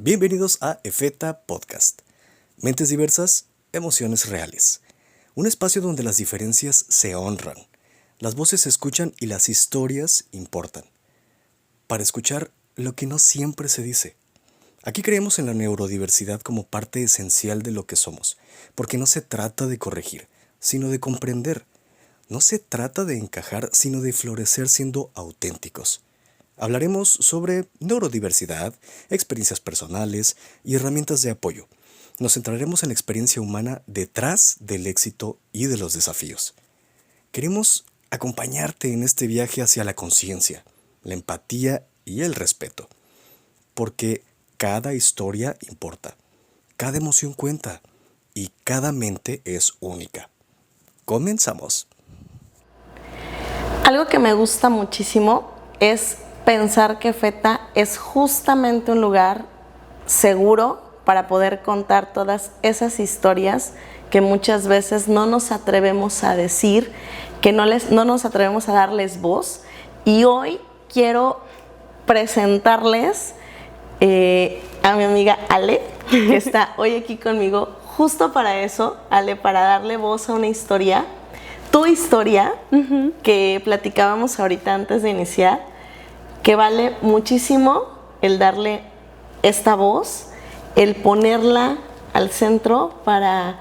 Bienvenidos a EFETA Podcast. Mentes diversas, emociones reales. Un espacio donde las diferencias se honran, las voces se escuchan y las historias importan. Para escuchar lo que no siempre se dice. Aquí creemos en la neurodiversidad como parte esencial de lo que somos, porque no se trata de corregir, sino de comprender. No se trata de encajar, sino de florecer siendo auténticos. Hablaremos sobre neurodiversidad, experiencias personales y herramientas de apoyo. Nos centraremos en la experiencia humana detrás del éxito y de los desafíos. Queremos acompañarte en este viaje hacia la conciencia, la empatía y el respeto. Porque cada historia importa, cada emoción cuenta y cada mente es única. Comenzamos. Algo que me gusta muchísimo es pensar que EFETA es justamente un lugar seguro para poder contar todas esas historias que muchas veces no nos atrevemos a decir, que no nos atrevemos a darles voz. Y hoy quiero presentarles a mi amiga Ale, que está hoy aquí conmigo justo para eso, Ale, para darle voz a una historia. Tu historia, que platicábamos ahorita antes de iniciar, que vale muchísimo el darle esta voz, el ponerla al centro para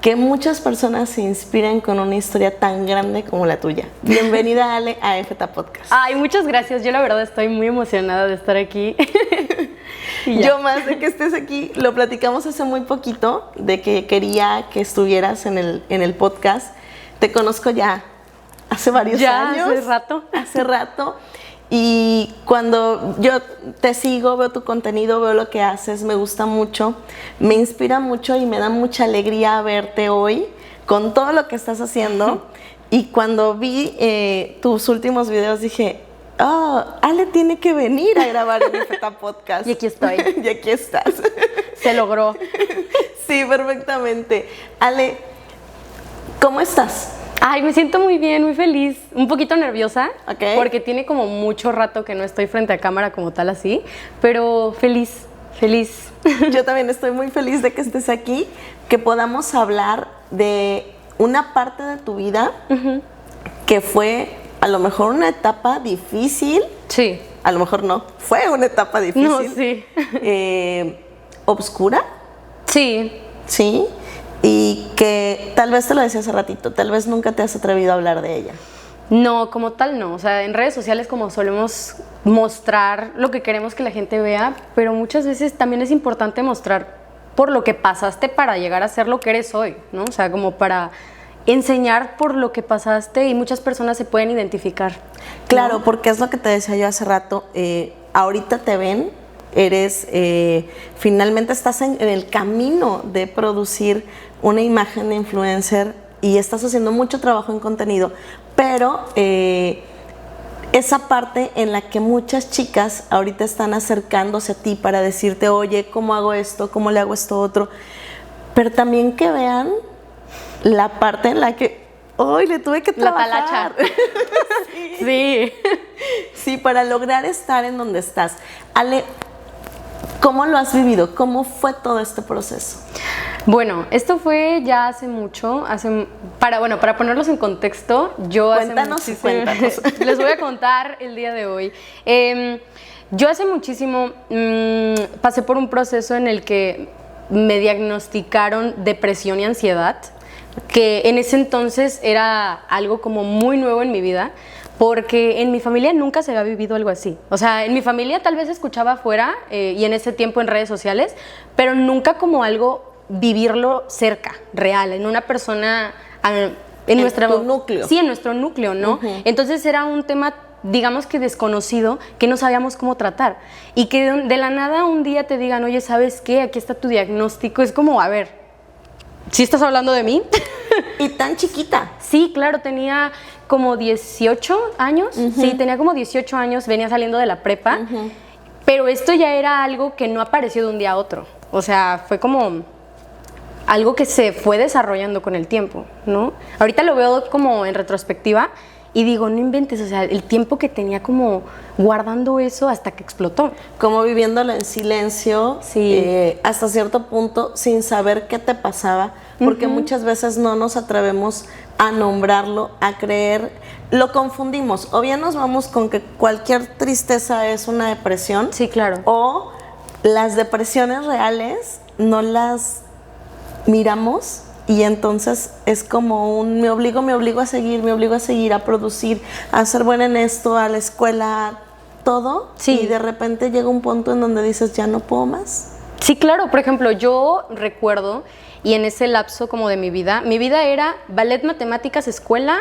que muchas personas se inspiren con una historia tan grande como la tuya. Bienvenida, Ale, a EFETA Podcast. Ay, muchas gracias. Yo la verdad estoy muy emocionada de estar aquí. Yo más de que estés aquí, lo platicamos hace muy poquito, de que quería que estuvieras en el podcast. Te conozco ya hace varios años. Hace rato. Y cuando yo te sigo, veo tu contenido, veo lo que haces, me gusta mucho, me inspira mucho y me da mucha alegría verte hoy con todo lo que estás haciendo. Y cuando vi tus últimos videos dije, Ale tiene que venir a grabar en EFETA Podcast. Y aquí estoy. Y aquí estás. Se logró. Sí, perfectamente. Ale, ¿cómo estás? Ay, me siento muy bien, muy feliz, un poquito nerviosa, Okay. Porque tiene como mucho rato que no estoy frente a cámara como tal así, pero feliz. Yo también estoy muy feliz de que estés aquí, que podamos hablar de una parte de tu vida que fue a lo mejor una etapa difícil. Sí. A lo mejor no, fue una etapa difícil. No, sí. ¿Obscura? Sí. Sí. Y que tal vez te lo decía hace ratito, tal vez nunca te has atrevido a hablar de ella. No, como tal no. O sea, en redes sociales como solemos mostrar lo que queremos que la gente vea, pero muchas veces también es importante mostrar por lo que pasaste para llegar a ser lo que eres hoy, ¿no? O sea, como para enseñar por lo que pasaste y muchas personas se pueden identificar. Claro, ¿no? Porque es lo que te decía yo hace rato, ahorita te ven, finalmente estás en el camino de producir una imagen de influencer y estás haciendo mucho trabajo en contenido, pero esa parte en la que muchas chicas ahorita están acercándose a ti para decirte, oye, ¿cómo hago esto? ¿Cómo le hago esto otro? Pero también que vean la parte en la que hoy le tuve que trabajar. La talacha. Sí. Sí, para lograr estar en donde estás. Ale, ¿cómo lo has vivido? ¿Cómo fue todo este proceso? Bueno, esto fue ya hace mucho, para ponerlos en contexto, Cuéntanos. Les voy a contar el día de hoy. Yo hace muchísimo pasé por un proceso en el que me diagnosticaron depresión y ansiedad, que en ese entonces era algo como muy nuevo en mi vida, porque en mi familia nunca se había vivido algo así. O sea, en mi familia tal vez escuchaba afuera y en ese tiempo en redes sociales, pero nunca como algo vivirlo cerca, real, en una persona, en nuestro núcleo. Sí, en nuestro núcleo, ¿no? Entonces era un tema, digamos que desconocido, que no sabíamos cómo tratar. Y que de la nada un día te digan, oye, ¿sabes qué? Aquí está tu diagnóstico. Es como, a ver, ¿sí estás hablando de mí? ¿Y tan chiquita? Sí, claro, tenía como 18 años. Sí, tenía como 18 años, venía saliendo de la prepa. Pero esto ya era algo que no apareció de un día a otro. O sea, fue como algo que se fue desarrollando con el tiempo, ¿no? Ahorita lo veo como en retrospectiva y digo, no inventes, o sea, el tiempo que tenía como guardando eso hasta que explotó. Como viviéndolo en silencio, Sí. hasta cierto punto, sin saber qué te pasaba, porque muchas veces no nos atrevemos a nombrarlo, a creer, lo confundimos. O bien nos vamos con que cualquier tristeza es una depresión. Sí, claro. O las depresiones reales no las miramos y entonces es como un me obligo a seguir, a producir, a ser buena en esto, a la escuela, todo. Sí. Y de repente llega un punto en donde dices, ya no puedo más. Sí, claro. Por ejemplo, yo recuerdo, y en ese lapso como de mi vida era ballet, matemáticas, escuela,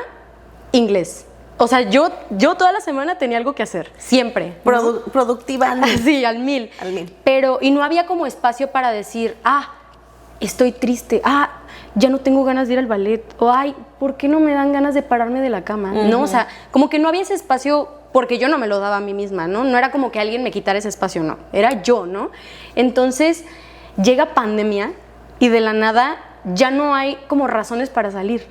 inglés. O sea, yo toda la semana tenía algo que hacer, siempre. ¿no? Productiva. Sí, al mil. Al mil. Pero, y no había como espacio para decir, estoy triste, ya no tengo ganas de ir al ballet, o ay, ¿por qué no me dan ganas de pararme de la cama? No, o sea, como que no había ese espacio porque yo no me lo daba a mí misma, ¿no? No era como que alguien me quitara ese espacio, no, era yo, ¿no? Entonces, llega pandemia y de la nada ya no hay como razones para salir.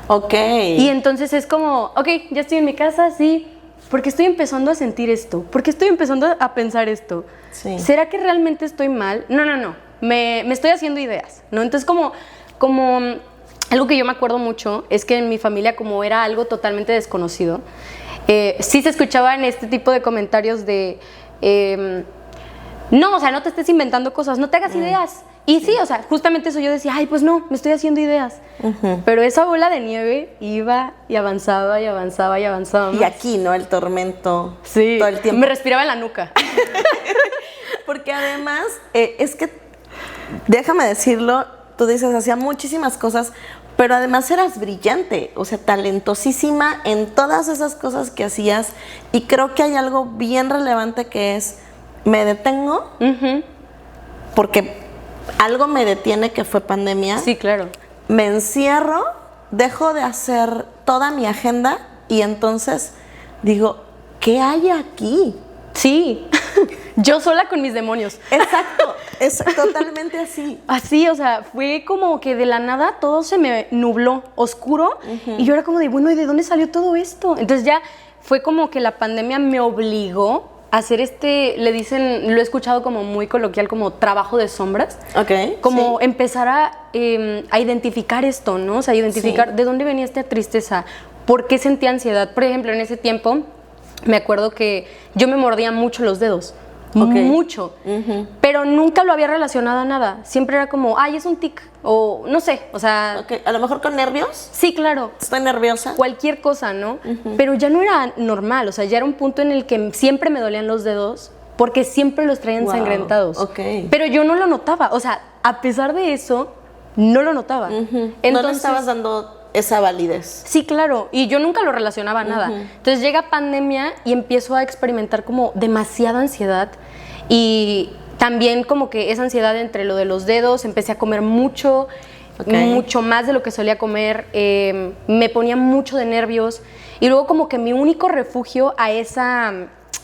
Ok. Y entonces es como, ok, ya estoy en mi casa, sí, porque estoy empezando a sentir esto, porque estoy empezando a pensar esto. Sí. ¿Será que realmente estoy mal? No, me estoy haciendo ideas, ¿no? Entonces como algo que yo me acuerdo mucho es que en mi familia, como era algo totalmente desconocido, sí se escuchaban este tipo de comentarios de, no, o sea, no te estés inventando cosas, no te hagas ideas. Y sí, o sea, justamente eso yo decía, ay, pues no, me estoy haciendo ideas. Pero esa bola de nieve iba y avanzaba y avanzaba y avanzaba más. Y aquí, ¿no? El tormento. Sí, Todo el tiempo. me respiraba en la nuca. Porque además, es que, déjame decirlo, tú dices, hacía muchísimas cosas, pero además eras brillante, o sea, talentosísima en todas esas cosas que hacías. Y creo que hay algo bien relevante que es, me detengo, porque algo me detiene que fue pandemia. Sí, claro. Me encierro, dejo de hacer toda mi agenda y entonces digo, ¿qué hay aquí? Sí, yo sola con mis demonios. Exacto, es totalmente así. Así, o sea, fue como que de la nada todo se me nubló, oscuro, y yo era como de, bueno, ¿y de dónde salió todo esto? Entonces ya fue como que la pandemia me obligó a hacer le dicen, lo he escuchado como muy coloquial, como trabajo de sombras. Ok. Como sí. empezar a identificar esto, ¿no? O sea, identificar Sí. de dónde venía esta tristeza, por qué sentía ansiedad. Por ejemplo, en ese tiempo, me acuerdo que yo me mordía mucho los dedos. Ok. Mucho, pero nunca lo había relacionado a nada. Siempre era como, ay, es un tic, o no sé, o sea, Ok, a lo mejor con nervios. sí, claro, Estoy nerviosa. cualquier cosa, ¿no? Pero ya no era normal, o sea, ya era un punto en el que siempre me dolían los dedos porque siempre los traía Wow, ensangrentados. ok. Pero yo no lo notaba, o sea, a pesar de eso, no lo notaba. No le Entonces, estabas dando esa validez. sí, claro, y yo nunca lo relacionaba a nada. Entonces llega pandemia y empiezo a experimentar como demasiada ansiedad y también como que esa ansiedad entre lo de los dedos, empecé a comer mucho, mucho más de lo que solía comer, me ponía mucho de nervios y luego como que mi único refugio a esa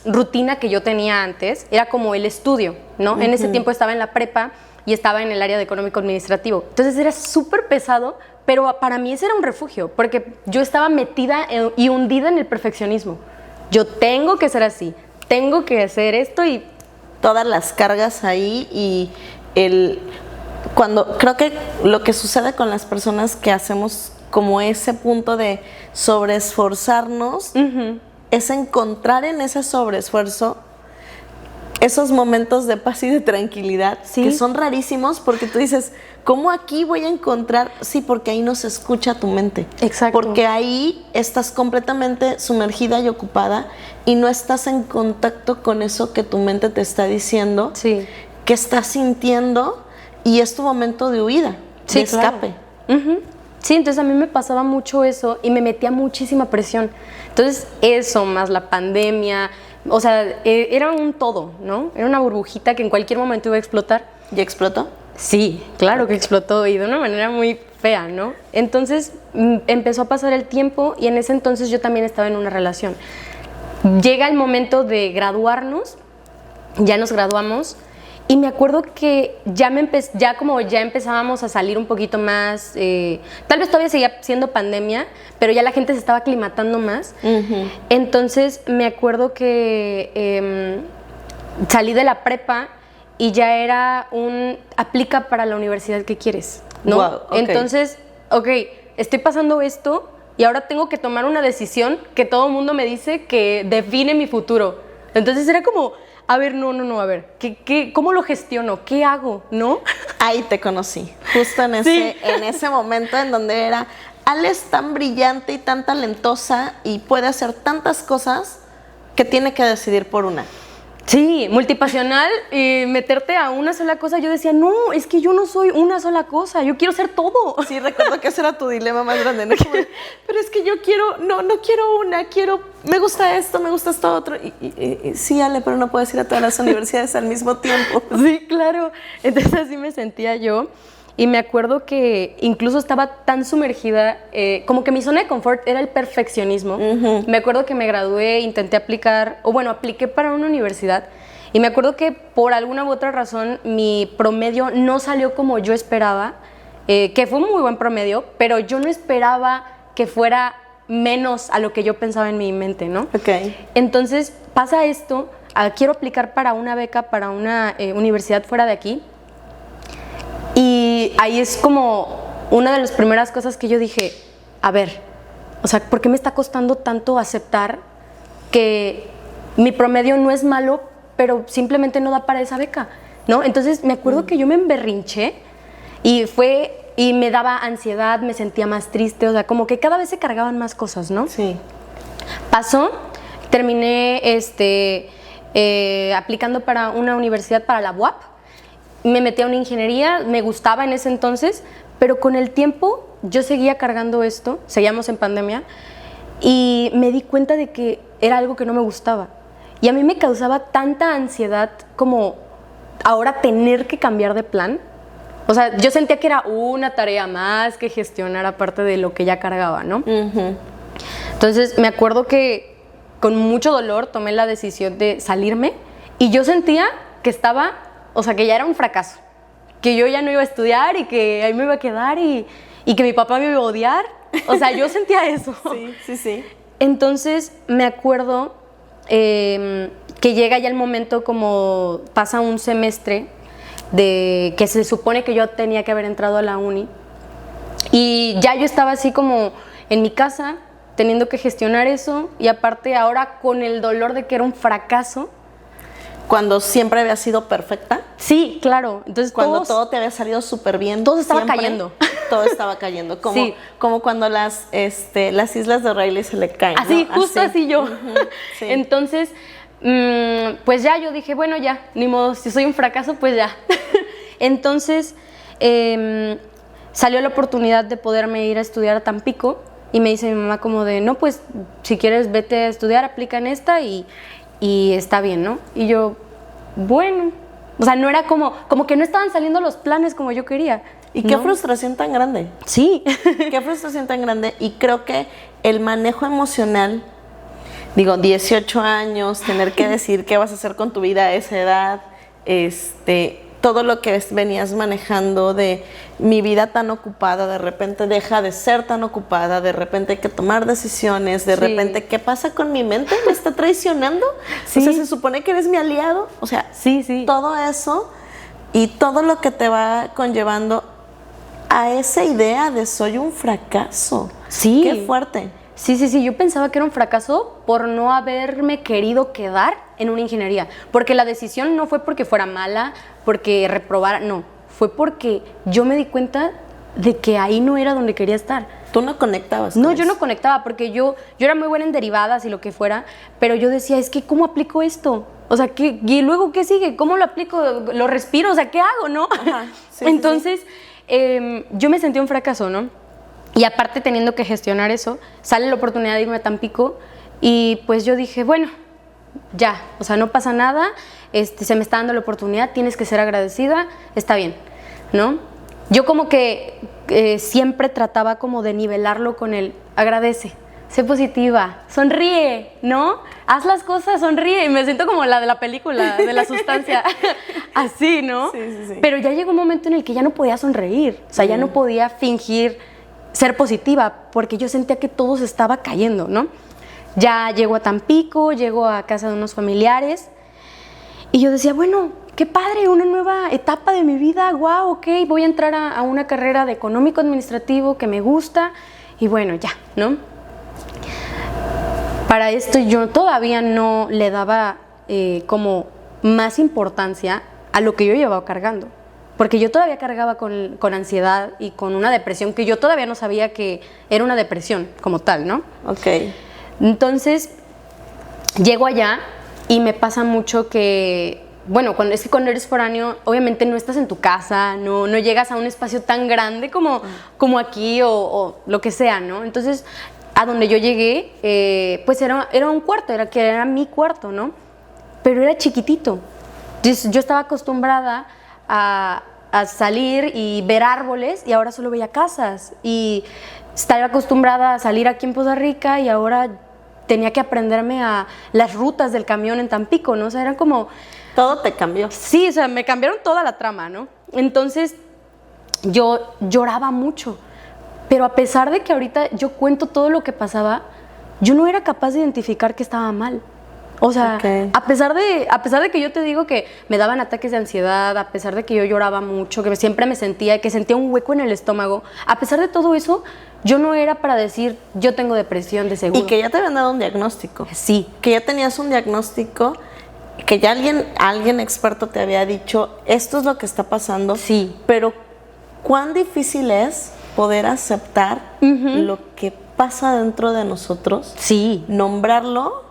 rutina que yo tenía antes era como el estudio, ¿no? En ese tiempo estaba en la prepa y estaba en el área de económico administrativo, entonces era súper pesado, pero para mí ese era un refugio, porque yo estaba metida y hundida en el perfeccionismo. Yo tengo que ser así, tengo que hacer esto y... Todas las cargas ahí y cuando creo que lo que sucede con las personas que hacemos como ese punto de sobreesforzarnos es encontrar en ese sobreesfuerzo esos momentos de paz y de tranquilidad, ¿Sí? que son rarísimos porque tú dices, ¿cómo aquí voy a encontrar? Sí, porque ahí no se escucha tu mente. Exacto. Porque ahí estás completamente sumergida y ocupada y no estás en contacto con eso que tu mente te está diciendo, Sí. que estás sintiendo y es tu momento de huida, Sí, de escape. Claro. Sí, entonces a mí me pasaba mucho eso y me metía muchísima presión. Entonces eso, más la pandemia, o sea, era un todo, ¿no? Era una burbujita que en cualquier momento iba a explotar. ¿Ya explotó? Sí, claro que explotó y de una manera muy fea, ¿no? Entonces empezó a pasar el tiempo y en ese entonces yo también estaba en una relación. Llega el momento de graduarnos, ya nos graduamos Y me acuerdo que ya empezábamos a salir un poquito más, tal vez todavía seguía siendo pandemia, pero ya la gente se estaba aclimatando más. Entonces me acuerdo que salí de la prepa y ya era aplica para la universidad que quieres, ¿no? Wow, okay. Entonces, estoy pasando esto y ahora tengo que tomar una decisión que todo el mundo me dice que define mi futuro. Entonces era como, a ver, no, a ver, ¿cómo lo gestiono? ¿Qué hago? ¿No? Ahí te conocí, justo en ese momento en donde era, Ale es tan brillante y tan talentosa y puede hacer tantas cosas que tiene que decidir por una. Sí, multipasional y meterte a una sola cosa. Yo decía, no, es que yo no soy una sola cosa, yo quiero ser todo. Sí, recuerdo que ese era tu dilema más grande, ¿no? Como, pero es que yo no quiero una, me gusta esto otro. Y sí, Ale, pero no puedes ir a todas las universidades al mismo tiempo. Sí, claro. Entonces así me sentía yo. Y me acuerdo que incluso estaba tan sumergida, como que mi zona de confort era el perfeccionismo. Me acuerdo que me gradué, intenté apliqué para una universidad. Y me acuerdo que por alguna u otra razón mi promedio no salió como yo esperaba, que fue un muy buen promedio, pero yo no esperaba que fuera menos a lo que yo pensaba en mi mente, ¿no? Entonces pasa esto, quiero aplicar para una beca para una universidad fuera de aquí. Y ahí es como una de las primeras cosas que yo dije, a ver, o sea, ¿por qué me está costando tanto aceptar que mi promedio no es malo, pero simplemente no da para esa beca, ¿no? Entonces me acuerdo que yo me emberrinché y me daba ansiedad, me sentía más triste, o sea, como que cada vez se cargaban más cosas, ¿no? Sí. Pasó, terminé aplicando para una universidad, para la UAP. Me metí a una ingeniería, me gustaba en ese entonces, pero con el tiempo yo seguía cargando esto, seguíamos en pandemia, y me di cuenta de que era algo que no me gustaba. Y a mí me causaba tanta ansiedad como ahora tener que cambiar de plan. O sea, yo sentía que era una tarea más que gestionar aparte de lo que ya cargaba, ¿no? Entonces me acuerdo que con mucho dolor tomé la decisión de salirme y yo sentía que que ya era un fracaso, que yo ya no iba a estudiar y que ahí me iba a quedar y que mi papá me iba a odiar. O sea, yo sentía eso. Sí. Entonces me acuerdo que llega ya el momento, como pasa un semestre de que se supone que yo tenía que haber entrado a la uni y ya yo estaba así como en mi casa teniendo que gestionar eso y aparte ahora con el dolor de que era un fracaso. Cuando siempre había sido perfecta. Sí, claro. Entonces cuando todo te había salido súper bien. Todo estaba cayendo. Todo estaba cayendo. Como cuando las islas de Rayleigh se le caen. Así, ¿no? justo así yo. Sí. Entonces, pues ya yo dije, bueno, ya, ni modo, si soy un fracaso, pues ya. Entonces, salió la oportunidad de poderme ir a estudiar a Tampico y me dice mi mamá como de, no, pues si quieres vete a estudiar, aplica en esta y está bien, ¿no? Y yo, bueno, o sea, no era como que no estaban saliendo los planes como yo quería. Y qué frustración tan grande. Sí. Qué frustración tan grande. Y creo que el manejo emocional, 18 años, tener que decir qué vas a hacer con tu vida a esa edad, todo lo que venías manejando de mi vida tan ocupada, de repente deja de ser tan ocupada, de repente hay que tomar decisiones, de repente, ¿qué pasa con mi mente? ¿Me está traicionando? Sí. O sea, se supone que eres mi aliado. O sea, sí. Todo eso y todo lo que te va conllevando a esa idea de soy un fracaso. Sí. Qué fuerte. Sí, yo pensaba que era un fracaso por no haberme querido quedar en una ingeniería, porque la decisión no fue porque fuera mala, porque reprobara, no, fue porque yo me di cuenta de que ahí no era donde quería estar. ¿Tú no conectabas? No, yo no conectaba, porque yo era muy buena en derivadas y lo que fuera, pero yo decía, es que ¿cómo aplico esto? O sea, ¿y luego qué sigue? ¿Cómo lo aplico? ¿Lo respiro? O sea, ¿qué hago, no? Ajá, Entonces, yo me sentí un fracaso, ¿no? Y aparte teniendo que gestionar eso, sale la oportunidad de irme a Tampico y pues yo dije, bueno, ya, o sea, no pasa nada, se me está dando la oportunidad, tienes que ser agradecida, está bien, ¿no? Yo como que siempre trataba como de nivelarlo con el agradece, sé positiva, sonríe, ¿no? Haz las cosas, sonríe. Y me siento como la de la película, de La Sustancia, así, ¿no? Sí, sí, sí. Pero ya llegó un momento en el que ya no podía sonreír, o sea, ya no podía fingir ser positiva, porque yo sentía que todo se estaba cayendo, ¿no? Ya llego a Tampico, llego a casa de unos familiares, y yo decía, bueno, qué padre, una nueva etapa de mi vida, wow, ok, voy a entrar a una carrera de económico administrativo que me gusta, y bueno, ya, ¿no? Para esto yo todavía no le daba como más importancia a lo que yo llevaba cargando, porque yo todavía cargaba con ansiedad y con una depresión que yo todavía no sabía que era una depresión como tal, ¿no? Ok. Entonces, llego allá y me pasa mucho que, bueno, cuando eres foráneo, obviamente no estás en tu casa, no llegas a un espacio tan grande como aquí o lo que sea, ¿no? Entonces, a donde yo llegué, pues era un cuarto, era mi cuarto, ¿no? Pero era chiquitito. Yo estaba acostumbrada a salir y ver árboles y ahora solo veía casas. Y estaba acostumbrada a salir aquí en Poza Rica y ahora tenía que aprenderme a las rutas del camión en Tampico, ¿no? O sea, eran como... Todo te cambió. Sí, o sea, me cambiaron toda la trama, ¿no? Entonces, yo lloraba mucho. Pero a pesar de que ahorita yo cuento todo lo que pasaba, yo no era capaz de identificar que estaba mal. O sea, Okay. a pesar de que yo te digo que me daban ataques de ansiedad, a pesar de que yo lloraba mucho, que siempre me sentía, que sentía un hueco en el estómago, a pesar de todo eso, yo no era para decir, yo tengo depresión de seguro. Y que ya te habían dado un diagnóstico. Sí. Que ya tenías un diagnóstico, que ya alguien experto te había dicho, esto es lo que está pasando. Sí. Pero cuán difícil es poder aceptar lo que pasa dentro de nosotros. Sí. Nombrarlo,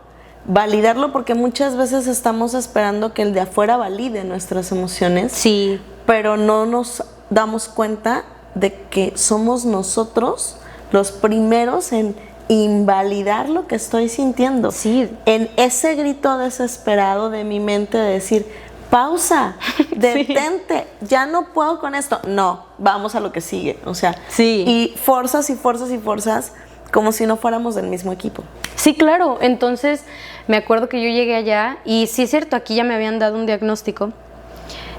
validarlo, porque muchas veces estamos esperando que el de afuera valide nuestras emociones. Sí. Pero no nos damos cuenta de que somos nosotros los primeros en invalidar lo que estoy sintiendo. Sí. En ese grito desesperado de mi mente de decir, pausa, detente, ya no puedo con esto. No, vamos a lo que sigue. O sea, Sí. y forzas y forzas y forzas como si no fuéramos del mismo equipo. Sí, claro. Entonces, me acuerdo que yo llegué allá y sí es cierto, aquí ya me habían dado un diagnóstico.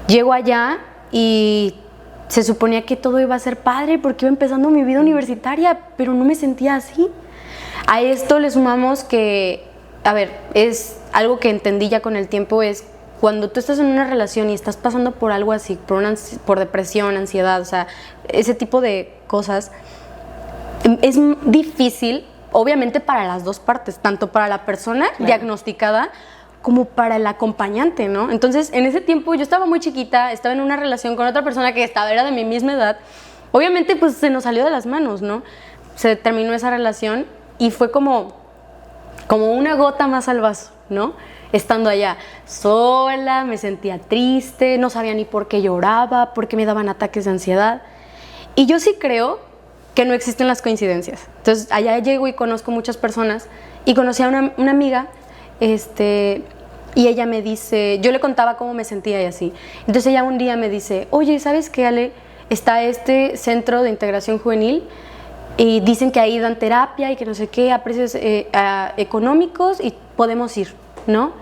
Llego allá y se suponía que todo iba a ser padre porque iba empezando mi vida universitaria, pero no me sentía así. A esto le sumamos que, a ver, es algo que entendí ya con el tiempo, es cuando tú estás en una relación y estás pasando por algo así, por depresión, ansiedad, o sea, ese tipo de cosas, es difícil, obviamente para las dos partes, tanto para la persona diagnosticada como para el acompañante, ¿no? Entonces, en ese tiempo yo estaba muy chiquita, estaba en una relación con otra persona que era de mi misma edad. Obviamente, pues se nos salió de las manos, ¿no? Se terminó esa relación y fue como una gota más al vaso, ¿no? Estando allá sola, me sentía triste, no sabía ni por qué lloraba, por qué me daban ataques de ansiedad. Y yo sí creo que no existen las coincidencias. Entonces, allá llego y conozco muchas personas y conocí a una amiga, y ella me dice, yo le contaba cómo me sentía y así. Entonces ella un día me dice, oye, ¿sabes qué, Ale? Está este centro de integración juvenil y dicen que ahí dan terapia y que no sé qué, a precios económicos y podemos ir, ¿no?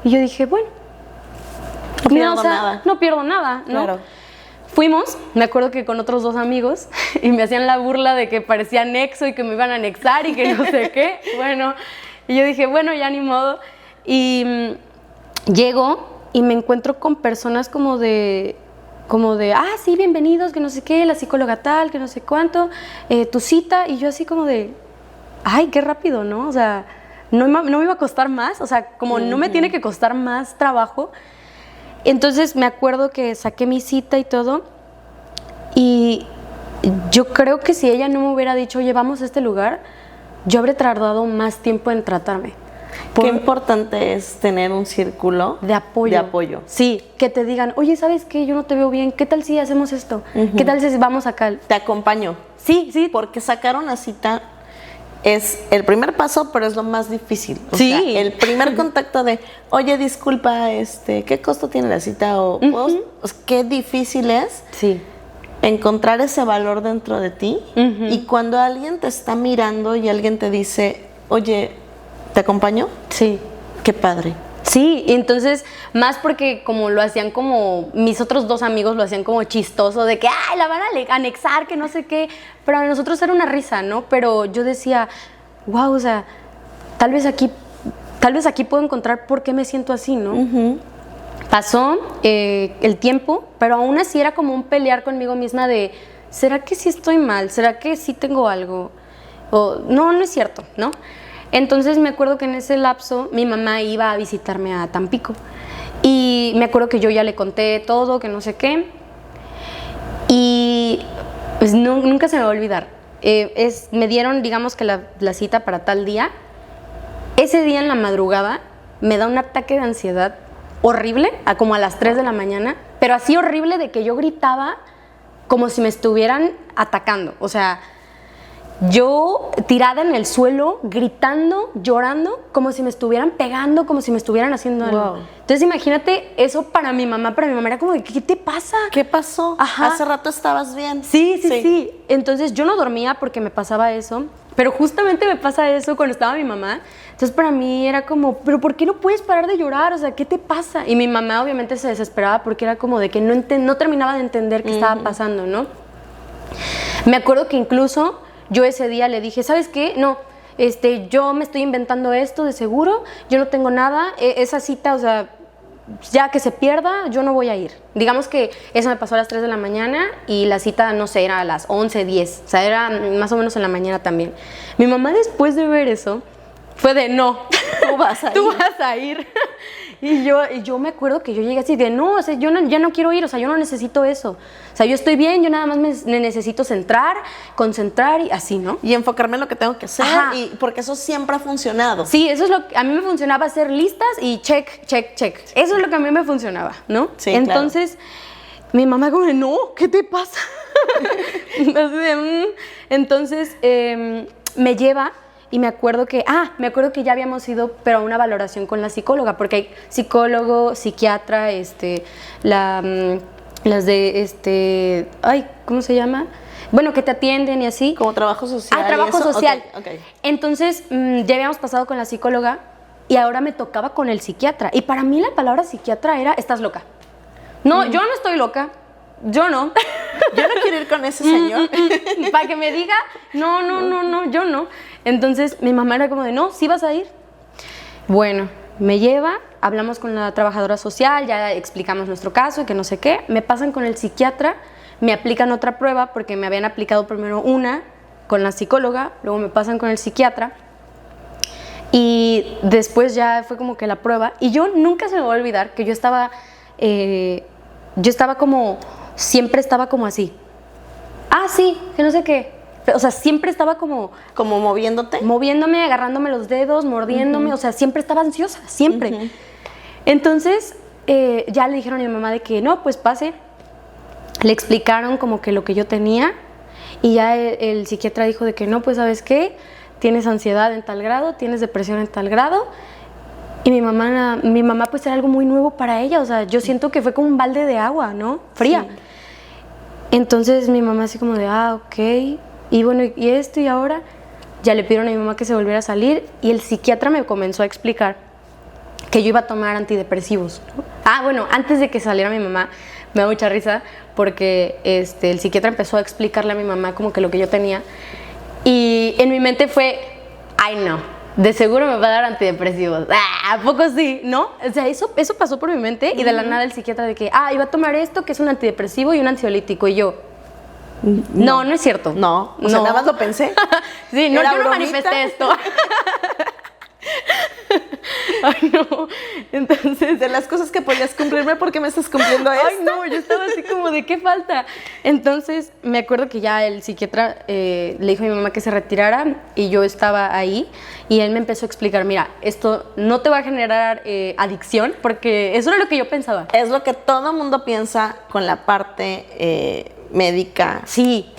Y yo dije, bueno, No pierdo nada. No pierdo nada, ¿no? Claro. Fuimos, me acuerdo que con otros dos amigos, y me hacían la burla de que parecía anexo y que me iban a anexar y que no sé qué. Bueno, y yo dije, bueno, ya ni modo. Y llego y me encuentro con personas como de, sí, bienvenidos, que no sé qué, la psicóloga tal, que no sé cuánto, tu cita. Y yo así como de, ay, qué rápido, ¿no? O sea, no me iba a costar más, o sea, como no me tiene que costar más trabajo. Entonces me acuerdo que saqué mi cita y todo, y yo creo que si ella no me hubiera dicho, oye, vamos a este lugar, yo habría tardado más tiempo en tratarme. Qué importante es tener un círculo de apoyo. Sí, que te digan, oye, ¿sabes qué? Yo no te veo bien, ¿qué tal si hacemos esto? ¿Qué tal si vamos acá? Te acompaño. Sí, sí. Porque sacar una cita es el primer paso, pero es lo más difícil. O Sí. sea, el primer contacto de, oye, disculpa, ¿qué costo tiene la cita? O sea, qué difícil es. Sí. encontrar ese valor dentro de ti. Y cuando alguien te está mirando y alguien te dice, oye, ¿te acompaño? Sí. Qué padre. Sí, y entonces, más porque como lo hacían como, mis otros 2 amigos lo hacían como chistoso, de que, ay, la van a anexar, que no sé qué, pero a nosotros era una risa, ¿no? Pero yo decía, wow, o sea, tal vez aquí puedo encontrar por qué me siento así, ¿no? Pasó el tiempo, pero aún así era como un pelear conmigo misma de, ¿será que sí estoy mal? ¿Será que sí tengo algo? O, no es cierto, ¿no? Entonces me acuerdo que en ese lapso mi mamá iba a visitarme a Tampico y me acuerdo que yo ya le conté todo, que no sé qué, y pues nunca se me va a olvidar. Me dieron, digamos que la cita para tal día. Ese día en la madrugada me da un ataque de ansiedad horrible, como a las 3 de la mañana, pero así horrible de que yo gritaba como si me estuvieran atacando, o sea, yo tirada en el suelo, gritando, llorando, como si me estuvieran pegando, como si me estuvieran haciendo algo. Wow. Entonces imagínate eso para mi mamá era como, ¿qué te pasa? ¿Qué pasó? Ajá. Hace rato estabas bien. Sí. Entonces yo no dormía porque me pasaba eso, pero justamente me pasa eso cuando estaba mi mamá. Entonces para mí era como, ¿pero por qué no puedes parar de llorar? O sea, ¿qué te pasa? Y mi mamá obviamente se desesperaba porque era como de que no terminaba de entender qué estaba pasando, ¿no? Me acuerdo que incluso yo ese día le dije, ¿sabes qué? No, yo me estoy inventando esto de seguro, yo no tengo nada, esa cita, o sea, ya que se pierda, yo no voy a ir. Digamos que eso me pasó a las 3 de la mañana y la cita, no sé, era a las 11, 10, o sea, era más o menos en la mañana también. Mi mamá después de ver eso, fue de, no, Tú vas a ir. tú vas a ir. Y yo me acuerdo que yo llegué así de, no, o sea, yo ya no quiero ir, o sea, yo no necesito eso. O sea, yo estoy bien, yo nada más me necesito centrar, concentrar y así, ¿no? Y enfocarme en lo que tengo que hacer, y porque eso siempre ha funcionado. Sí, eso es lo que a mí me funcionaba, hacer listas y check, check, check. Eso es lo que a mí me funcionaba, ¿no? Sí, entonces, mi mamá como, no, ¿qué te pasa? Así de, Entonces, me lleva. Y me acuerdo que ya habíamos ido, pero a una valoración con la psicóloga, porque hay psicólogo, psiquiatra, las de, ¿cómo se llama? Bueno, que te atienden y así. Como trabajo social. Trabajo social. Okay. Entonces, ya habíamos pasado con la psicóloga y ahora me tocaba con el psiquiatra. Y para mí la palabra psiquiatra era, estás loca. No, yo no estoy loca. Yo no. Yo no quiero ir con ese señor. Para que me diga, no, yo no. Entonces mi mamá era como de, no, ¿sí vas a ir? Bueno, me lleva, hablamos con la trabajadora social, ya explicamos nuestro caso y que no sé qué. Me pasan con el psiquiatra, me aplican otra prueba porque me habían aplicado primero una con la psicóloga, luego me pasan con el psiquiatra. Y después ya fue como que la prueba. Y yo nunca se me va a olvidar que yo estaba como, siempre estaba como así. Sí, que no sé qué. O sea, siempre estaba como moviéndote. Moviéndome, agarrándome los dedos, mordiéndome. O sea, siempre estaba ansiosa, siempre. Entonces, ya le dijeron a mi mamá de que no, pues pase. Le explicaron como que lo que yo tenía. Y ya el psiquiatra dijo de que no, pues ¿sabes qué? Tienes ansiedad en tal grado, tienes depresión en tal grado. Y mi mamá pues era algo muy nuevo para ella, o sea, yo siento que fue como un balde de agua, ¿no? Fría. Sí. Entonces mi mamá así como de, ok, y bueno, ¿y esto y ahora? Ya le pidieron a mi mamá que se volviera a salir y el psiquiatra me comenzó a explicar que yo iba a tomar antidepresivos, ¿no? Bueno, antes de que saliera mi mamá, me da mucha risa porque el psiquiatra empezó a explicarle a mi mamá como que lo que yo tenía y en mi mente fue, no, de seguro me va a dar antidepresivos. ¿A poco sí? ¿No? O sea, eso pasó por mi mente y de la nada el psiquiatra de que, iba a tomar esto que es un antidepresivo y un ansiolítico y yo, no es cierto. No, o sea, nada más lo pensé. Sí, no, yo no manifesté esto. No. Entonces, de las cosas que podías cumplirme, ¿por qué me estás cumpliendo esto? No, yo estaba así como de ¿qué falta? Entonces, me acuerdo que ya el psiquiatra le dijo a mi mamá que se retirara y yo estaba ahí y él me empezó a explicar, mira, esto no te va a generar adicción, porque eso era lo que yo pensaba. Es lo que todo mundo piensa con la parte médica. Sí.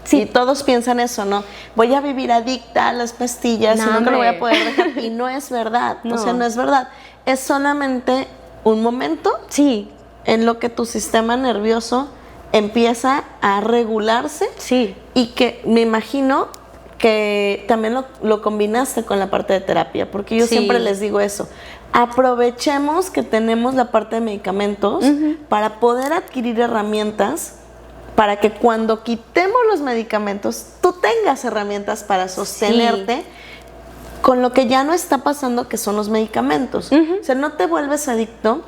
Sí, y todos piensan eso, ¿no? Voy a vivir adicta a las pastillas y nunca lo voy a poder dejar. Y no es verdad, o sea, no es verdad. Es solamente un momento en lo que tu sistema nervioso empieza a regularse. Sí. Y que me imagino que también lo combinaste con la parte de terapia, porque yo Sí. siempre les digo eso. Aprovechemos que tenemos la parte de medicamentos para poder adquirir herramientas para que cuando quitemos los medicamentos tú tengas herramientas para sostenerte con lo que ya no está pasando, que son los medicamentos. O sea, no te vuelves adicto,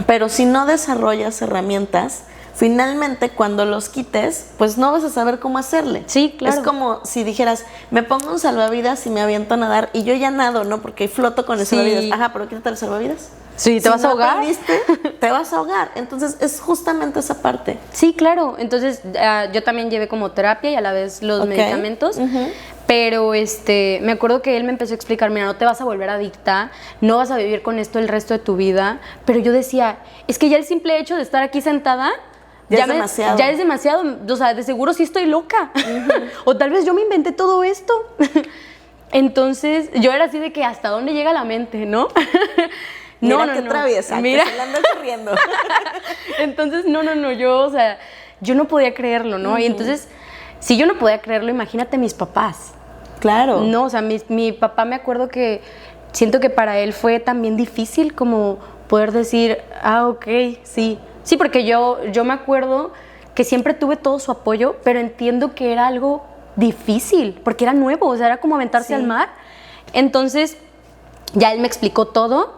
pero si no desarrollas herramientas, finalmente cuando los quites, pues no vas a saber cómo hacerle. Sí, claro. Es como si dijeras, me pongo un salvavidas y me aviento a nadar y yo ya nado, ¿no? Porque floto con el Sí. salvavidas. Ajá, pero quítate el salvavidas. Sí, ¿te Si vas a no ahogar? aprendiste, te vas a ahogar. Entonces es justamente esa parte. Sí, claro. Entonces, yo también llevé como terapia y a la vez los Ok. medicamentos. Pero me acuerdo que él me empezó a explicar, mira, no te vas a volver adicta, no vas a vivir con esto el resto de tu vida. Pero yo decía, es que ya el simple hecho de estar aquí sentada Ya es demasiado. Ya es demasiado. O sea, de seguro sí estoy loca. O tal vez yo me inventé todo esto. Entonces, yo era así de que hasta dónde llega la mente, ¿no? Mira qué traviesa, Mira. que se la anda corriendo. Entonces, yo, o sea, yo no podía creerlo, ¿no? Y entonces, si yo no podía creerlo, imagínate mis papás. Claro. No, o sea, mi papá, me acuerdo que siento que para él fue también difícil como poder decir, ok, sí. Sí, porque yo me acuerdo que siempre tuve todo su apoyo, pero entiendo que era algo difícil, porque era nuevo, o sea, era como aventarse al mar. Entonces, ya él me explicó todo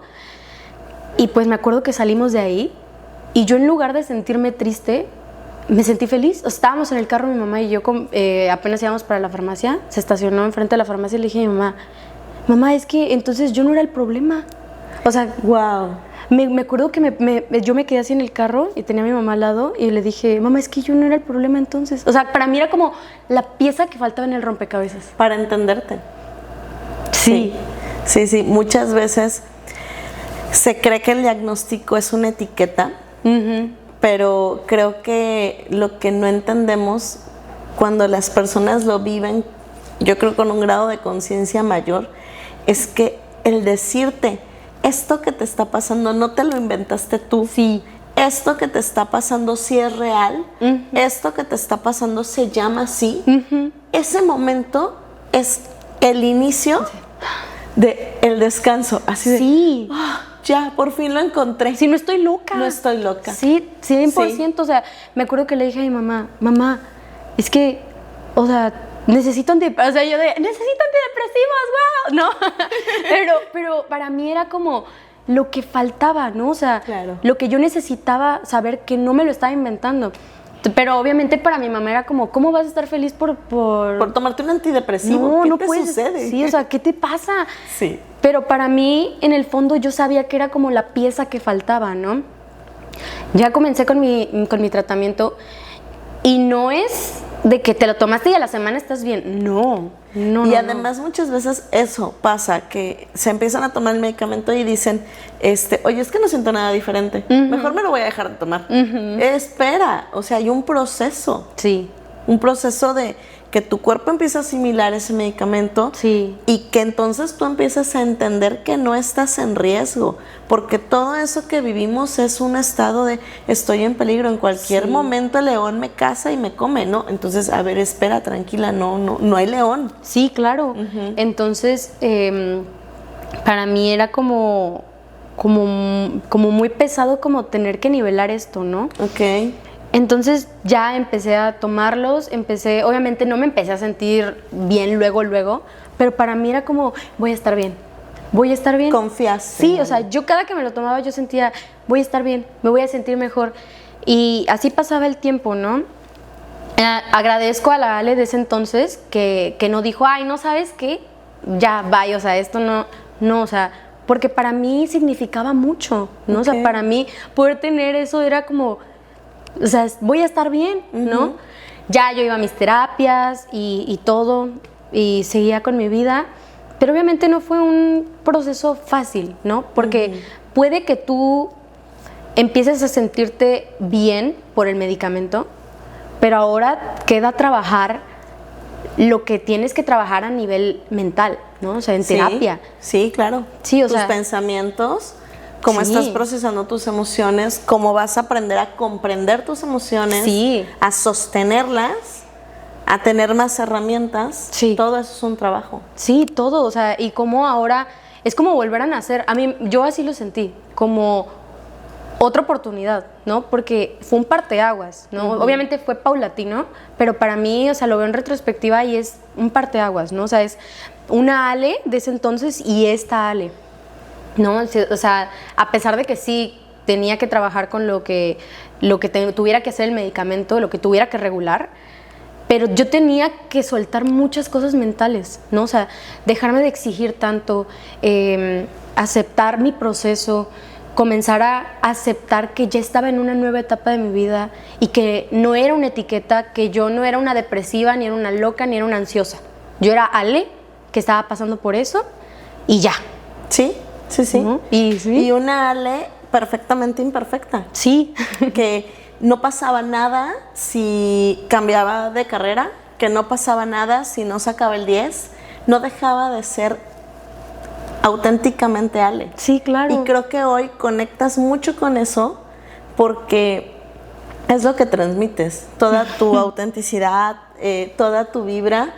y pues me acuerdo que salimos de ahí y yo, en lugar de sentirme triste, me sentí feliz. O sea, estábamos en el carro, mi mamá y yo, apenas íbamos para la farmacia, se estacionó enfrente de la farmacia y le dije a mi mamá, es que entonces yo no era el problema. O sea, Wow. me acuerdo que yo me quedé así en el carro y tenía a mi mamá al lado y le dije, mamá, es que yo no era el problema entonces. O sea, para mí era como la pieza que faltaba en el rompecabezas. Para entenderte. Sí. Sí. Muchas veces se cree que el diagnóstico es una etiqueta, pero creo que lo que no entendemos cuando las personas lo viven, yo creo con un grado de conciencia mayor, es que el decirte, esto que te está pasando no te lo inventaste tú. Sí. Esto que te está pasando sí es real. Esto que te está pasando se llama así. Ese momento es el inicio del descanso. Así de, Sí. ya, por fin lo encontré. Sí, no estoy loca. No estoy loca. Sí, 100%. Sí. O sea, me acuerdo que le dije a mi mamá, es que, o sea, necesito antidepresivos. O sea, yo necesito antidepresivos, wow. No, pero para mí era como lo que faltaba, ¿no? O sea, Claro. lo que yo necesitaba saber, que no me lo estaba inventando. Pero obviamente para mi mamá era como, ¿cómo vas a estar feliz por tomarte un antidepresivo? No, ¿Qué no te puedes. sucede? Sí, o sea, ¿qué te pasa? Sí. Pero para mí, en el fondo, yo sabía que era como la pieza que faltaba, ¿no? Ya comencé con mi tratamiento y no es de que te lo tomaste y a la semana estás bien. No. Y además muchas veces eso pasa, que se empiezan a tomar el medicamento y dicen, oye, es que no siento nada diferente, mejor me lo voy a dejar de tomar. Espera, o sea, hay un proceso. Sí. Un proceso de que tu cuerpo empieza a asimilar ese medicamento, Sí. y que entonces tú empiezas a entender que no estás en riesgo, porque todo eso que vivimos es un estado de estoy en peligro, en cualquier momento el león me caza y me come, ¿no? Entonces, a ver, espera, tranquila, no hay león. Sí, claro. Entonces, para mí era como muy pesado como tener que nivelar esto, ¿no? Ok. Entonces ya empecé a tomarlos, obviamente no me empecé a sentir bien luego, pero para mí era como, voy a estar bien. Confiaste. Sí, o sea, yo cada que me lo tomaba yo sentía, voy a estar bien, me voy a sentir mejor. Y así pasaba el tiempo, ¿no? Agradezco a la Ale de ese entonces que no dijo, ay, ¿no sabes qué? Ya, bye, o sea, esto no, o sea, porque para mí significaba mucho, ¿no? Okay. O sea, para mí poder tener eso era como, o sea, voy a estar bien, ¿no? Ya yo iba a mis terapias y todo, y seguía con mi vida, pero obviamente no fue un proceso fácil, ¿no? Porque puede que tú empieces a sentirte bien por el medicamento, pero ahora queda trabajar lo que tienes que trabajar a nivel mental, ¿no? O sea, en terapia. Sí, claro. Sí, o Tus sea, pensamientos, cómo Sí. estás procesando tus emociones, cómo vas a aprender a comprender tus emociones, Sí. a sostenerlas, a tener más herramientas. Sí. Todo eso es un trabajo. Sí, todo, o sea, y como ahora es como volver a nacer. A mí, yo así lo sentí, como otra oportunidad, ¿no? Porque fue un parteaguas, ¿no? Obviamente fue paulatino, pero para mí, o sea, lo veo en retrospectiva y es un parteaguas, ¿no? O sea, es una Ale de ese entonces y esta Ale, ¿no? O sea, a pesar de que sí tenía que trabajar con lo que tuviera que hacer el medicamento, lo que tuviera que regular, pero yo tenía que soltar muchas cosas mentales, ¿no? O sea, dejarme de exigir tanto, aceptar mi proceso, comenzar a aceptar que ya estaba en una nueva etapa de mi vida y que no era una etiqueta, que yo no era una depresiva, ni era una loca, ni era una ansiosa. Yo era Ale, que estaba pasando por eso y ya. Sí, sí, sí. Ujú. Y una Ale perfectamente imperfecta. sí. Que no pasaba nada si cambiaba de carrera, que no pasaba nada si no sacaba el 10, no dejaba de ser auténticamente Ale. Sí, claro. Y creo que hoy conectas mucho con eso porque es lo que transmites, toda tu autenticidad, toda tu vibra,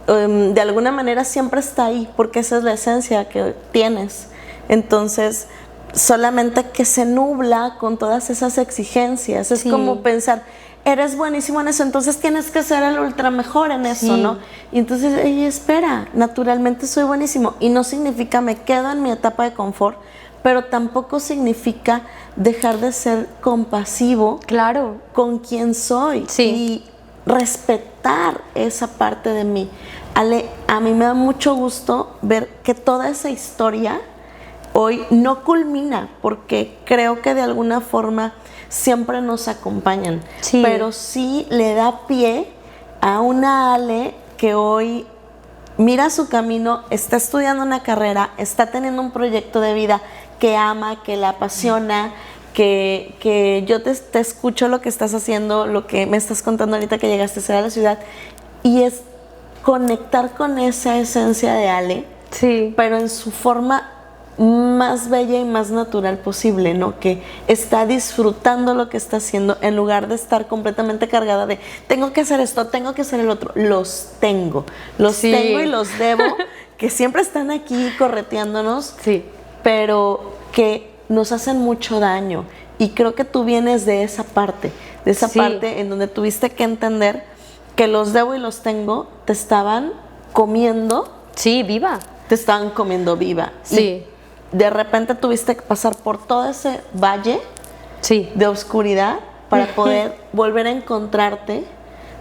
de alguna manera siempre está ahí porque esa es la esencia que tienes. Entonces, solamente que se nubla con todas esas exigencias. Es Sí. como pensar, eres buenísimo en eso, entonces tienes que ser el ultra mejor en eso, Sí. ¿no? Y entonces, ella espera, naturalmente soy buenísimo. Y no significa me quedo en mi etapa de confort, pero tampoco significa dejar de ser compasivo Claro. con quien soy. Sí. Y respetar esa parte de mí. Ale, a mí me da mucho gusto ver que toda esa historia hoy no culmina, porque creo que de alguna forma siempre nos acompañan, Sí. pero sí le da pie a una Ale que hoy mira su camino, está estudiando una carrera, está teniendo un proyecto de vida que ama, que la apasiona, que yo te escucho lo que estás haciendo, lo que me estás contando ahorita que llegaste a ser a la ciudad, y es conectar con esa esencia de Ale, Sí. pero en su forma más bella y más natural posible, ¿no? Que está disfrutando lo que está haciendo en lugar de estar completamente cargada de tengo que hacer esto, tengo que hacer el otro. Los tengo Sí. y los debo, que siempre están aquí correteándonos, Sí. pero que nos hacen mucho daño. Y creo que tú vienes de esa parte Sí. en donde tuviste que entender que los debo y los tengo te estaban comiendo, Sí, viva. te estaban comiendo viva. Sí. Y de repente tuviste que pasar por todo ese valle Sí. de oscuridad para poder volver a encontrarte,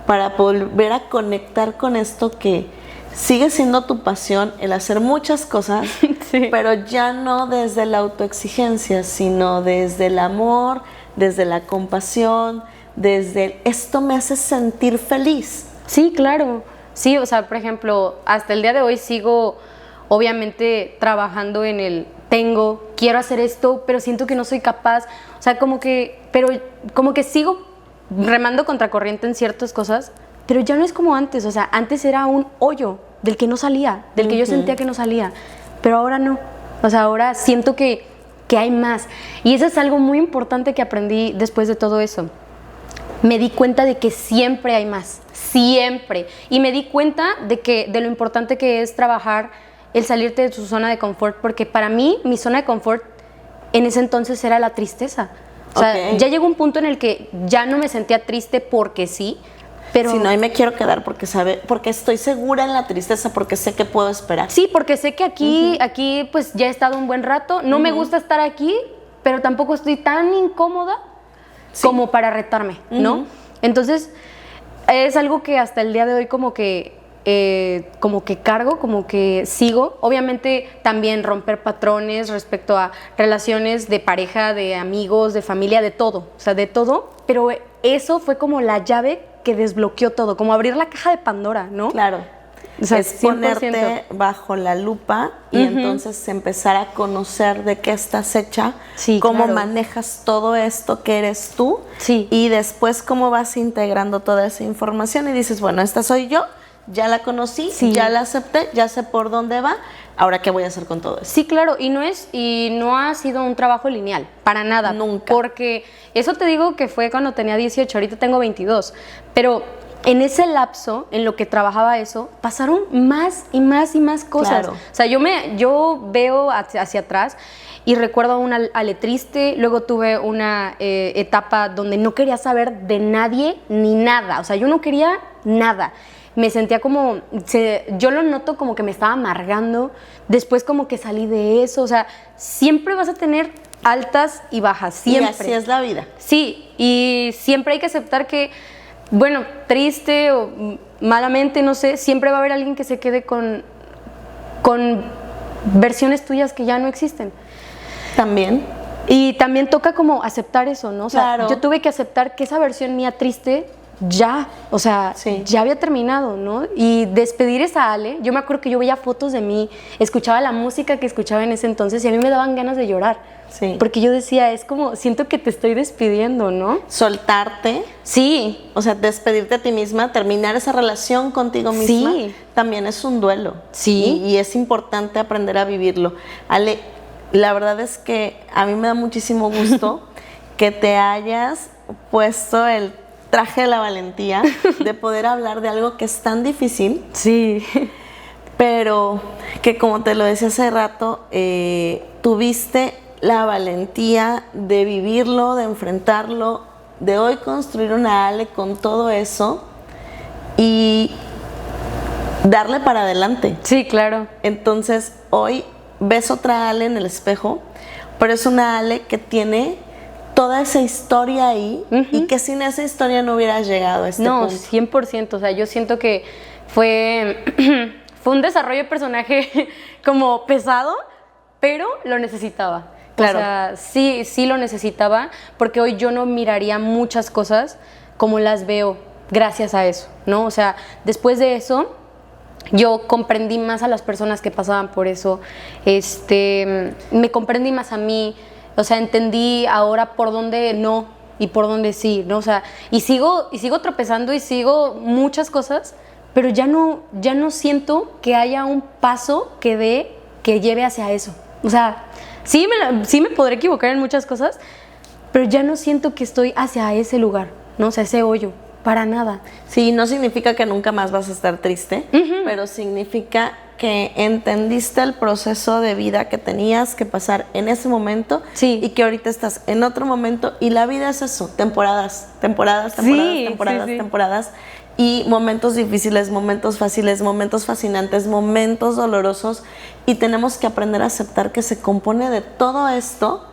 para volver a conectar con esto que sigue siendo tu pasión, el hacer muchas cosas, Sí. pero ya no desde la autoexigencia, sino desde el amor, desde la compasión, desde esto me hace sentir feliz. Sí, claro. Sí, o sea, por ejemplo, hasta el día de hoy sigo, obviamente, trabajando en el quiero hacer esto, pero siento que no soy capaz. O sea, como que sigo remando contracorriente en ciertas cosas, pero ya no es como antes. O sea, antes era un hoyo del que no salía, del que yo sentía que no salía, pero ahora no. O sea, ahora siento que hay más. Y eso es algo muy importante que aprendí después de todo eso. Me di cuenta de que siempre hay más, siempre. Y me di cuenta de lo importante que es trabajar el salirte de tu zona de confort, porque para mí, mi zona de confort en ese entonces era la tristeza. O sea, Ok. ya llegó un punto en el que ya no me sentía triste porque sí, pero... Si no, ahí me quiero quedar porque estoy segura en la tristeza, porque sé que puedo esperar. Sí, porque sé que aquí pues ya he estado un buen rato. No me gusta estar aquí, pero tampoco estoy tan incómoda como para retarme, ¿no? Entonces, es algo que hasta el día de hoy como que cargo, como que sigo. Obviamente también romper patrones respecto a relaciones de pareja, de amigos, de familia, de todo, o sea, de todo. Pero eso fue como la llave que desbloqueó todo, como abrir la caja de Pandora, ¿no? Claro. O sea, es ponerte 100%. bajo la lupa y entonces empezar a conocer de qué estás hecha, Sí, cómo claro. manejas todo esto que eres tú Sí. y después cómo vas integrando toda esa información y dices, bueno, esta soy yo ya la conocí, Sí. ya la acepté, ya sé por dónde va, ahora qué voy a hacer con todo eso. Sí, claro, y no ha sido un trabajo lineal, para nada. Nunca. Porque eso te digo que fue cuando tenía 18, ahorita tengo 22, pero en ese lapso, en lo que trabajaba eso, pasaron más y más y más cosas. Claro. O sea, yo veo hacia atrás y recuerdo una Ale triste, luego tuve una etapa donde no quería saber de nadie ni nada, o sea, yo no quería nada. Me sentía como, yo lo noto como que me estaba amargando, después como que salí de eso, o sea, siempre vas a tener altas y bajas, siempre. Y así es la vida. Sí, y siempre hay que aceptar que, bueno, triste o malamente, no sé, siempre va a haber alguien que se quede con versiones tuyas que ya no existen. También. Y también toca como aceptar eso, ¿no? O sea, Claro. yo tuve que aceptar que esa versión mía triste ya, o sea, Sí. ya había terminado, ¿no? Y despedir esa Ale, yo me acuerdo que yo veía fotos de mí, escuchaba la música que escuchaba en ese entonces y a mí me daban ganas de llorar. Sí. Porque yo decía, es como, siento que te estoy despidiendo, ¿no? Soltarte, Sí, o sea, despedirte a ti misma, terminar esa relación contigo misma, Sí. también es un duelo. Sí. Y es importante aprender a vivirlo. Ale, la verdad es que a mí me da muchísimo gusto que te hayas puesto el traje de la valentía de poder hablar de algo que es tan difícil, sí. pero que, como te lo decía hace rato, tuviste la valentía de vivirlo, de enfrentarlo, de hoy construir una Ale con todo eso y darle para adelante. Sí, claro. Entonces, hoy ves otra Ale en el espejo, pero es una Ale que tiene toda esa historia ahí y que sin esa historia no hubieras llegado a este No, punto. 100%, o sea, yo siento que fue un desarrollo de personaje como pesado, pero lo necesitaba. Claro. O sea, sí lo necesitaba, porque hoy yo no miraría muchas cosas como las veo gracias a eso, ¿no? O sea, después de eso, yo comprendí más a las personas que pasaban por eso, me comprendí más a mí, o sea, entendí ahora por dónde no y por dónde sí, ¿no? O sea, y sigo tropezando y sigo muchas cosas, pero ya no siento que haya un paso que lleve hacia eso. O sea, sí me podré equivocar en muchas cosas, pero ya no siento que estoy hacia ese lugar, ¿no? O sea, ese hoyo, para nada. Sí, no significa que nunca más vas a estar triste, pero significa que entendiste el proceso de vida que tenías que pasar en ese momento Sí. y que ahorita estás en otro momento y la vida es eso, temporadas, Sí, sí. temporadas y momentos difíciles, momentos fáciles, momentos fascinantes, momentos dolorosos y tenemos que aprender a aceptar que se compone de todo esto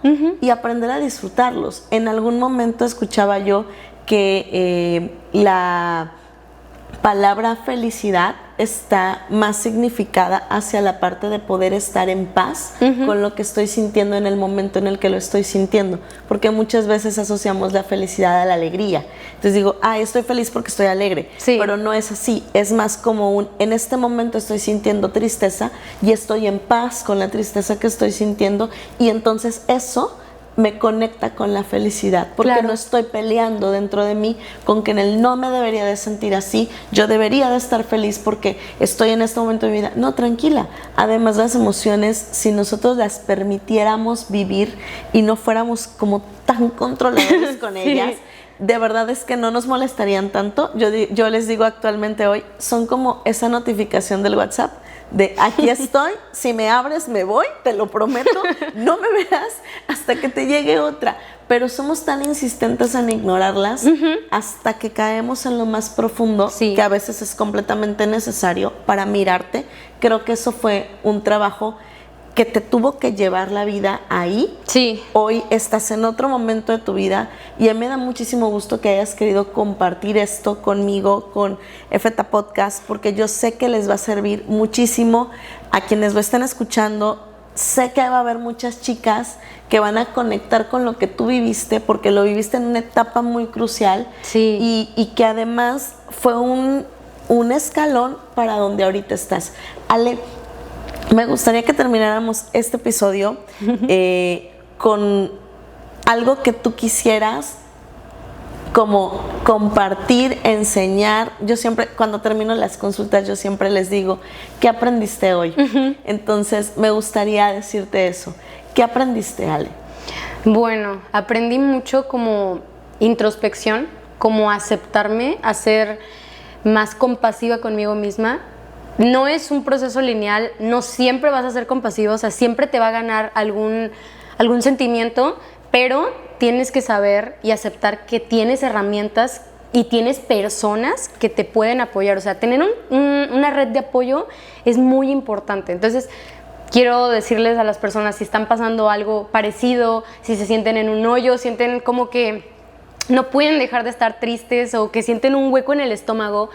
y aprender a disfrutarlos. En algún momento escuchaba yo que la palabra felicidad está más significada hacia la parte de poder estar en paz con lo que estoy sintiendo en el momento en el que lo estoy sintiendo, porque muchas veces asociamos la felicidad a la alegría. Entonces digo, estoy feliz porque estoy alegre, Sí. pero no es así, es más como en este momento estoy sintiendo tristeza y estoy en paz con la tristeza que estoy sintiendo y entonces eso me conecta con la felicidad, porque Claro. no estoy peleando dentro de mí con que en el no me debería de sentir así, yo debería de estar feliz porque estoy en este momento de mi vida. No, tranquila. Además, las emociones, si nosotros las permitiéramos vivir y no fuéramos como tan controladores con ellas, de verdad es que no nos molestarían tanto. Yo les digo actualmente hoy, son como esa notificación del WhatsApp de aquí estoy, si me abres me voy, te lo prometo, no me verás hasta que te llegue otra. Pero somos tan insistentes en ignorarlas hasta que caemos en lo más profundo, Sí. que a veces es completamente necesario para mirarte. Creo que eso fue un trabajo que te tuvo que llevar la vida ahí. Sí. Hoy estás en otro momento de tu vida y a mí me da muchísimo gusto que hayas querido compartir esto conmigo, con FETA Podcast, porque yo sé que les va a servir muchísimo a quienes lo estén escuchando. Sé que va a haber muchas chicas que van a conectar con lo que tú viviste, porque lo viviste en una etapa muy crucial. Sí. Y que además fue un escalón para donde ahorita estás. Ale, me gustaría que termináramos este episodio con algo que tú quisieras como compartir, enseñar. Yo siempre, cuando termino las consultas, yo siempre les digo, ¿qué aprendiste hoy? Entonces, me gustaría decirte eso. ¿Qué aprendiste, Ale? Bueno, aprendí mucho como introspección, como aceptarme, a ser más compasiva conmigo misma. No es un proceso lineal, no siempre vas a ser compasivo, o sea, siempre te va a ganar algún sentimiento, pero tienes que saber y aceptar que tienes herramientas y tienes personas que te pueden apoyar. O sea, tener una red de apoyo es muy importante. Entonces, quiero decirles a las personas, si están pasando algo parecido, si se sienten en un hoyo, sienten como que no pueden dejar de estar tristes o que sienten un hueco en el estómago,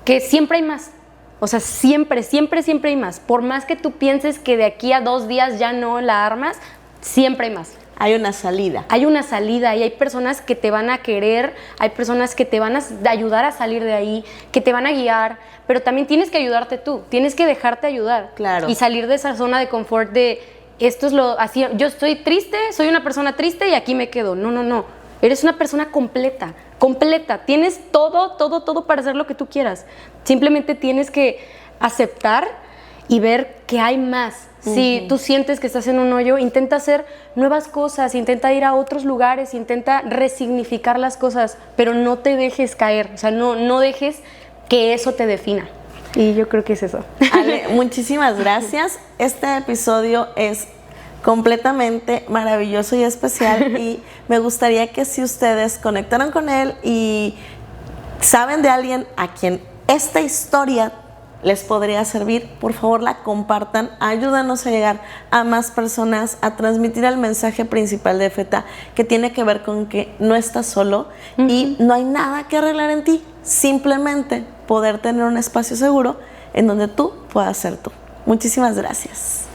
que siempre hay más. O sea, siempre, siempre, siempre hay más. Por más que tú pienses que de aquí a 2 días ya no la armas, siempre hay más. Hay una salida. Hay una salida y hay personas que te van a querer, hay personas que te van a ayudar a salir de ahí, que te van a guiar, pero también tienes que ayudarte tú, tienes que dejarte ayudar. Claro. Y salir de esa zona de confort de, esto es lo, así, yo estoy triste, soy una persona triste y aquí me quedo. No, no, no. Eres una persona completa, completa. Tienes todo, todo, todo para hacer lo que tú quieras. Simplemente tienes que aceptar y ver que hay más. Si tú sientes que estás en un hoyo, intenta hacer nuevas cosas, intenta ir a otros lugares, intenta resignificar las cosas, pero no te dejes caer, o sea, no dejes que eso te defina. Y yo creo que es eso. Ale, muchísimas gracias. Este episodio es completamente maravilloso y especial y me gustaría que si ustedes conectaron con él y saben de alguien a quien esta historia les podría servir, por favor la compartan, ayúdanos a llegar a más personas, a transmitir el mensaje principal de Feta, que tiene que ver con que no estás solo y no hay nada que arreglar en ti, simplemente poder tener un espacio seguro en donde tú puedas ser tú. Muchísimas gracias.